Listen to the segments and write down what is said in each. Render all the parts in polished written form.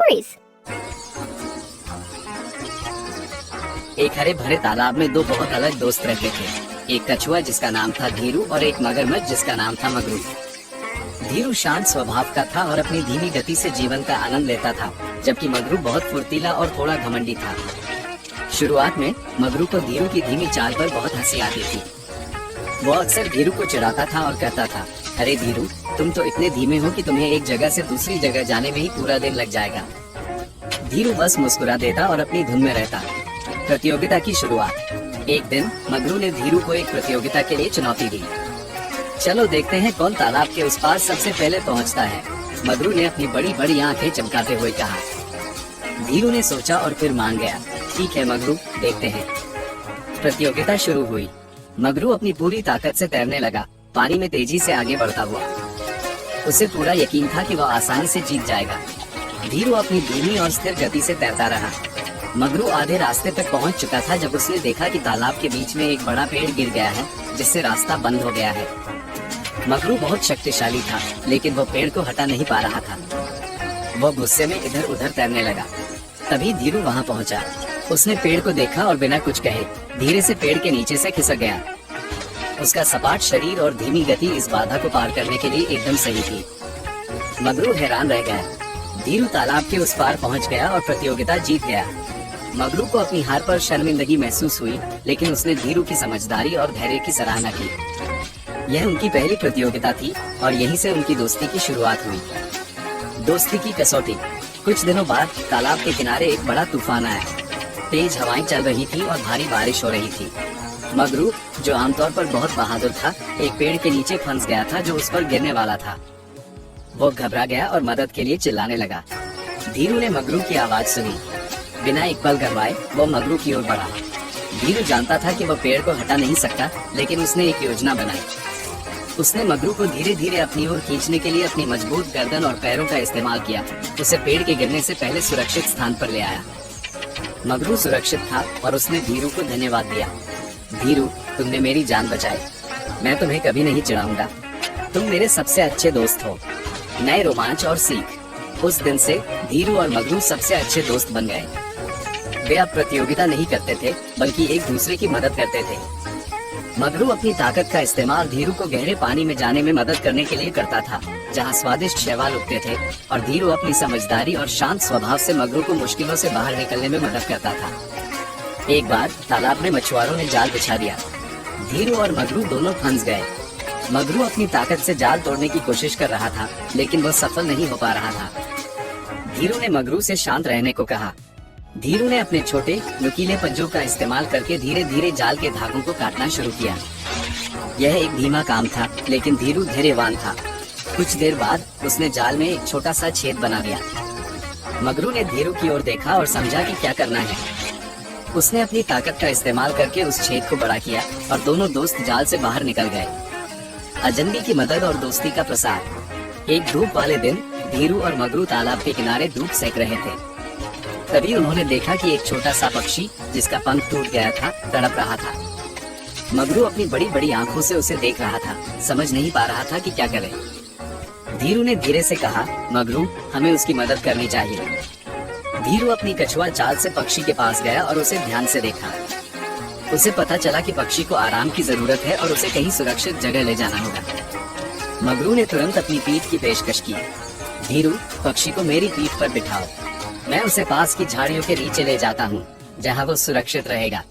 worries. एक हरे भरे तालाब में दो बहुत अलग दोस्त रहते थे। एक कछुआ जिसका नाम था धीरू और एक मगरमच्छ जिसका नाम था मगरू। धीरू शांत स्वभाव का था और अपनी धीमी गति से जीवन का आनंद लेता था, जबकि मगरू बहुत फुर्तीला और थोड़ा घमंडी था। शुरुआत में मगरू को धीरू की धीमी चाल पर बहुत हंसी आती थी। वो अक्सर धीरू को चिढ़ाता था और कहता था, अरे धीरू, तुम तो इतने धीमे हो कि तुम्हें एक जगह से दूसरी जगह जाने में ही पूरा दिन लग जाएगा। धीरू बस मुस्कुरा देता और अपनी धुन में रहता। प्रतियोगिता की शुरुआत। एक दिन मगरू ने धीरू को एक प्रतियोगिता के लिए चुनौती दी। चलो देखते हैं कौन तालाब के उस पार सबसे पहले पहुंचता है, मगरू ने अपनी बड़ी बड़ी आंखें चमकाते हुए कहा। धीरू ने सोचा और फिर मान गया, ठीक है मगरू, देखते हैं। प्रतियोगिता शुरू हुई। मगरू अपनी पूरी ताकत से तैरने लगा, पानी में तेजी से आगे बढ़ता हुआ। उसे पूरा यकीन था कि वह आसानी से जीत जाएगा। धीरू अपनी धीमी और स्थिर गति से तैरता रहा। मगरू आधे रास्ते तक पहुंच चुका था जब उसने देखा कि तालाब के बीच में एक बड़ा पेड़ गिर गया है, जिससे रास्ता बंद हो गया है। मगरू बहुत शक्तिशाली था, लेकिन वो पेड़ को हटा नहीं पा रहा था। वो गुस्से में इधर उधर तैरने लगा। तभी धीरू वहां पहुंचा। उसने पेड़ को देखा और बिना कुछ कहे धीरे से पेड़ के नीचे से खिसक गया। उसका सपाट शरीर और धीमी गति इस बाधा को पार करने के लिए एकदम सही थी। मगरू हैरान रह गया। धीरू तालाब के उस पार पहुंच गया और प्रतियोगिता जीत गया। मगरू को अपनी हार पर शर्मिंदगी महसूस हुई, लेकिन उसने धीरू की समझदारी और धैर्य की सराहना की। यह उनकी पहली प्रतियोगिता थी और यहीं से उनकी दोस्ती की शुरुआत हुई। दोस्ती की कसौटी। कुछ दिनों बाद तालाब के किनारे एक बड़ा तूफान आया। तेज हवाएं चल रही थी और भारी बारिश हो रही थी। मगरू, जो आमतौर पर बहुत बहादुर था, एक पेड़ के नीचे फंस गया था जो उस पर गिरने वाला था। वो घबरा गया और मदद के लिए चिल्लाने लगा। धीरू ने मगरू की आवाज सुनी। बिना एक पल गंवाए वो मगरू की ओर बढ़ा। धीरू जानता था कि वह पेड़ को हटा नहीं सकता, लेकिन उसने एक योजना बनाई। उसने मगरू को धीरे धीरे अपनी ओर खींचने के लिए अपनी मजबूत गर्दन और पैरों का इस्तेमाल किया। उसे पेड़ के गिरने से पहले सुरक्षित स्थान पर ले आया। मगरू सुरक्षित था और उसने धीरू को धन्यवाद दिया। धीरू, तुमने मेरी जान बचाई। मैं तुम्हें कभी नहीं चिढ़ाऊंगा। तुम मेरे सबसे अच्छे दोस्त हो। नए रोमांच और सीख। उस दिन से धीरू और मगरू सबसे अच्छे दोस्त बन गए। वे अब प्रतियोगिता नहीं करते थे, बल्कि एक दूसरे की मदद करते थे। मगरू अपनी ताकत का इस्तेमाल धीरू को गहरे पानी में जाने में मदद करने के लिए करता था, जहां स्वादिष्ट शैवाल उगते थे, और धीरू अपनी समझदारी और शांत स्वभाव से मगरू को मुश्किलों से बाहर निकलने में मदद करता था। एक बार तालाब में मछुआरों ने जाल बिछा दिया। धीरू और मगरू दोनों फंस गए। मगरू अपनी ताकत से जाल तोड़ने की कोशिश कर रहा था, लेकिन वह सफल नहीं हो पा रहा था। धीरू ने मगरू से शांत रहने को कहा। धीरू ने अपने छोटे नुकीले पंजों का इस्तेमाल करके धीरे धीरे जाल के धागों को काटना शुरू किया। यह एक धीमा काम था, लेकिन धीरू धैर्यवान था। कुछ देर बाद उसने जाल में एक छोटा सा छेद बना दिया। मगरू ने धीरू की ओर देखा और समझा कि क्या करना है। उसने अपनी ताकत का इस्तेमाल करके उस छेद को बड़ा किया और दोनों दोस्त जाल से बाहर निकल गए। अजनबी की मदद और दोस्ती का प्रसार। एक धूप वाले दिन धीरू और मगरू तालाब के किनारे धूप सेक रहे थे। तभी उन्होंने देखा कि एक छोटा सा पक्षी, जिसका पंख टूट गया था, तड़प रहा था। मगरू अपनी बड़ी बड़ी आंखों से उसे देख रहा था, समझ नहीं पा रहा था कि क्या करे। धीरू ने धीरे से कहा, मगरू, हमें उसकी मदद करनी चाहिए। धीरू अपनी कछुआ चाल से पक्षी के पास गया और उसे ध्यान से देखा। उसे पता चला कि पक्षी को आराम की जरूरत है और उसे कहीं सुरक्षित जगह ले जाना होगा। मगरू ने तुरंत अपनी पीठ की पेशकश की। धीरू, पक्षी को मेरी पीठ पर बिठाओ। मैं उसे पास की झाड़ियों के नीचे ले जाता हूँ, जहाँ वो सुरक्षित रहेगा।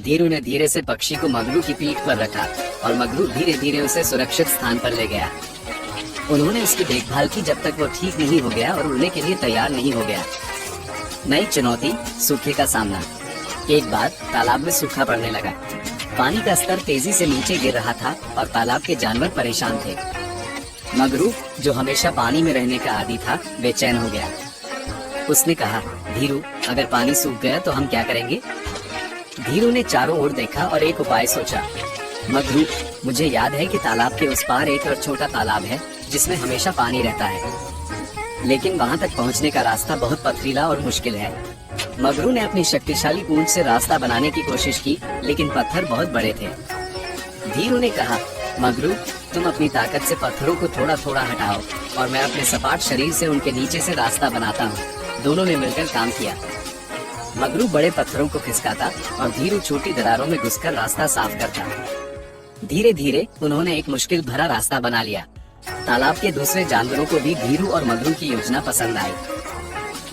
धीरू ने धीरे से पक्षी को मगरू की पीठ पर रखा और मगरू धीरे धीरे उसे सुरक्षित स्थान पर ले गया। उन्होंने उसकी देखभाल की जब तक वो ठीक नहीं हो गया और उड़ने के लिए तैयार नहीं हो गया। नई चुनौती, सूखे का सामना। एक बार तालाब में सूखा पड़ने लगा। पानी का स्तर तेजी से नीचे गिर रहा था और तालाब के जानवर परेशान थे। मगरू, जो हमेशा पानी में रहने का आदी था, बेचैन हो गया। उसने कहा, धीरू, अगर पानी सूख गया तो हम क्या करेंगे? धीरू ने चारों ओर देखा और एक उपाय सोचा। मगरू, मुझे याद है कि तालाब के उस पार एक और छोटा तालाब है जिसमें हमेशा पानी रहता है, लेकिन वहाँ तक पहुँचने का रास्ता बहुत पथरीला और मुश्किल है। मगरू ने अपनी शक्तिशाली पूंछ से रास्ता बनाने की कोशिश की, लेकिन पत्थर बहुत बड़े थे। धीरू ने कहा, मगरू, तुम अपनी ताकत से पत्थरों को थोड़ा थोड़ा हटाओ और मैं अपने सपाट शरीर से उनके नीचे से रास्ता बनाता हूँ। दोनों ने मिलकर काम किया। मगरू बड़े पत्थरों को खिसकाता और धीरू छोटी दरारों में घुसकर रास्ता साफ करता। धीरे धीरे उन्होंने एक मुश्किल भरा रास्ता बना लिया। तालाब के दूसरे जानवरों को भी धीरू और मगरू की योजना पसंद आई।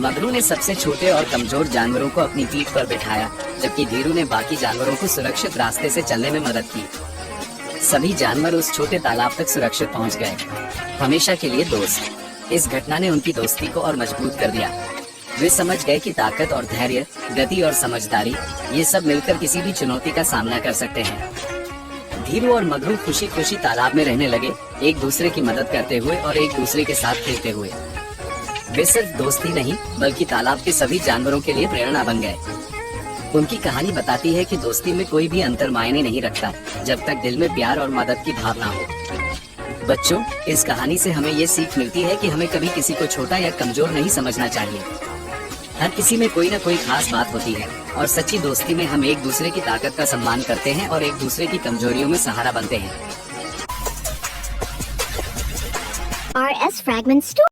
मगरू ने सबसे छोटे और कमजोर जानवरों को अपनी पीठ पर बिठाया, जबकि धीरू ने बाकी जानवरों को सुरक्षित रास्ते से चलने में मदद की। सभी जानवर उस छोटे तालाब तक सुरक्षित पहुंच गए, हमेशा के लिए दोस्त। इस घटना ने उनकी दोस्ती को और मजबूत कर दिया। वे समझ गए कि ताकत और धैर्य, गति और समझदारी, ये सब मिलकर किसी भी चुनौती का सामना कर सकते हैं। धीरू और मगरू खुशी खुशी तालाब में रहने लगे, एक दूसरे की मदद करते हुए और एक दूसरे के साथ खेलते हुए। वे सिर्फ दोस्ती नहीं, बल्कि तालाब के सभी जानवरों के लिए प्रेरणा बन गए। उनकी कहानी बताती है कि दोस्ती में कोई भी अंतर मायने नहीं रखता, जब तक दिल में प्यार और मदद की भावना हो। बच्चों, इस कहानी से हमें ये सीख मिलती है कि हमें कभी किसी को छोटा या कमजोर नहीं समझना चाहिए। हर किसी में कोई न कोई खास बात होती है और सच्ची दोस्ती में हम एक दूसरे की ताकत का सम्मान करते हैं और एक दूसरे की कमजोरियों में सहारा बनते हैं। RS Fragments Store